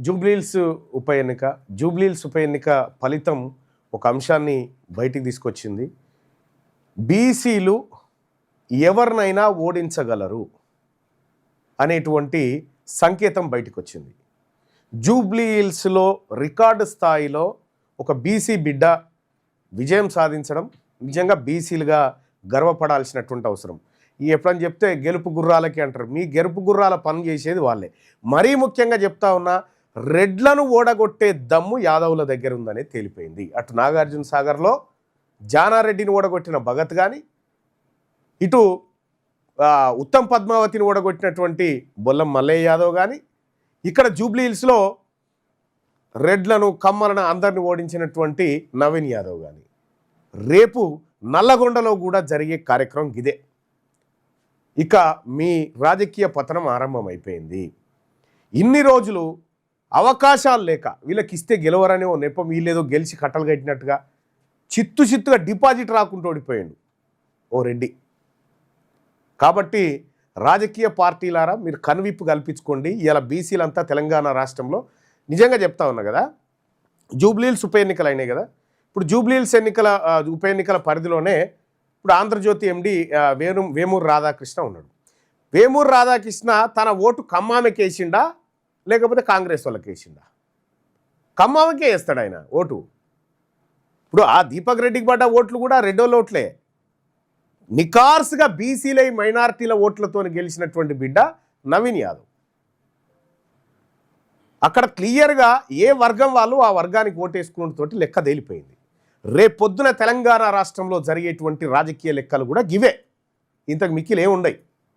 జూబ్లీహిల్స్ ఉప ఎన్నిక ఫలితం ఒక అంశాన్ని బయటికి తీసుకొచ్చింది. బీసీలు ఎవరినైనా ఓడించగలరు అనేటువంటి సంకేతం బయటకు వచ్చింది. జూబ్లీహిల్స్లో రికార్డు స్థాయిలో ఒక బీసీ బిడ్డ విజయం సాధించడం నిజంగా బీసీలుగా గర్వపడాల్సినటువంటి అవసరం. ఎప్పుడని చెప్తే గెలుపు గుర్రాలకి అంటారు. మీ గెలుపు గుర్రాల పని చేసేది వాళ్ళే. మరీ ముఖ్యంగా చెప్తా ఉన్నా, రెడ్లను ఓడగొట్టే దమ్ము యాదవుల దగ్గర ఉందనే తేలిపోయింది. అటు నాగార్జున సాగర్లో జానారెడ్డిని ఓడగొట్టిన భగత్ కానీ, ఇటు ఉత్తమ్ పద్మావతిని ఓడగొట్టినటువంటి బొల్లం మల్లయ్య యాదవ్ కానీ, ఇక్కడ జూబ్లీహిల్స్లో రెడ్లను కమ్మలను అందరిని ఓడించినటువంటి నవీన్ యాదవ్ కానీ, రేపు నల్లగొండలో కూడా జరిగే కార్యక్రమం ఇదే. ఇక మీ రాజకీయ పతనం ఆరంభమైపోయింది. ఇన్ని రోజులు అవకాశాలు లేక వీళ్ళకి ఇస్తే గెలవరనే ఓ నెపం, వీళ్ళేదో గెలిచి కట్టలు కట్టినట్టుగా చిత్తుగా డిపాజిట్ రాకుండా ఓడిపోయాడు ఓ రెడ్డి. కాబట్టి రాజకీయ పార్టీలారా మీరు కనువిప్పు కల్పించుకోండి. ఇలా బీసీలంతా తెలంగాణ రాష్ట్రంలో నిజంగా చెప్తా ఉన్నా కదా, జూబ్లీహిల్స్ ఉప ఎన్నికలు అయినాయి కదా. ఇప్పుడు జూబ్లీహిల్స్ ఉప ఎన్నికల పరిధిలోనే ఇప్పుడు ఆంధ్రజ్యోతి ఎండి వేమూరు రాధాకృష్ణ ఉన్నాడు. వేమూరు రాధాకృష్ణ తన ఓటు ఖమ్మామెకి వేసిండా లేకపోతే కాంగ్రెస్ వాళ్ళకి వేసిండా? ఖమ్మామెకే వేస్తాడు ఆయన ఓటు. ఇప్పుడు ఆ దీపక్ రెడ్డికి పడ్డ ఓట్లు కూడా రెడ్డోళ్ళ ఓట్లే. నికార్స్గా బీసీలై మైనారిటీల ఓట్లతో గెలిచినటువంటి బిడ్డ నవీన్ యాదవ్. అక్కడ క్లియర్గా ఏ వర్గం వాళ్ళు ఆ వర్గానికి ఓటేసుకున్నతోటి లెక్క తేలిపోయింది. రేపొద్దున తెలంగాణ రాష్ట్రంలో జరిగేటువంటి రాజకీయ లెక్కలు కూడా గివే, ఇంతకు మిక్కిలు ఏముండయి.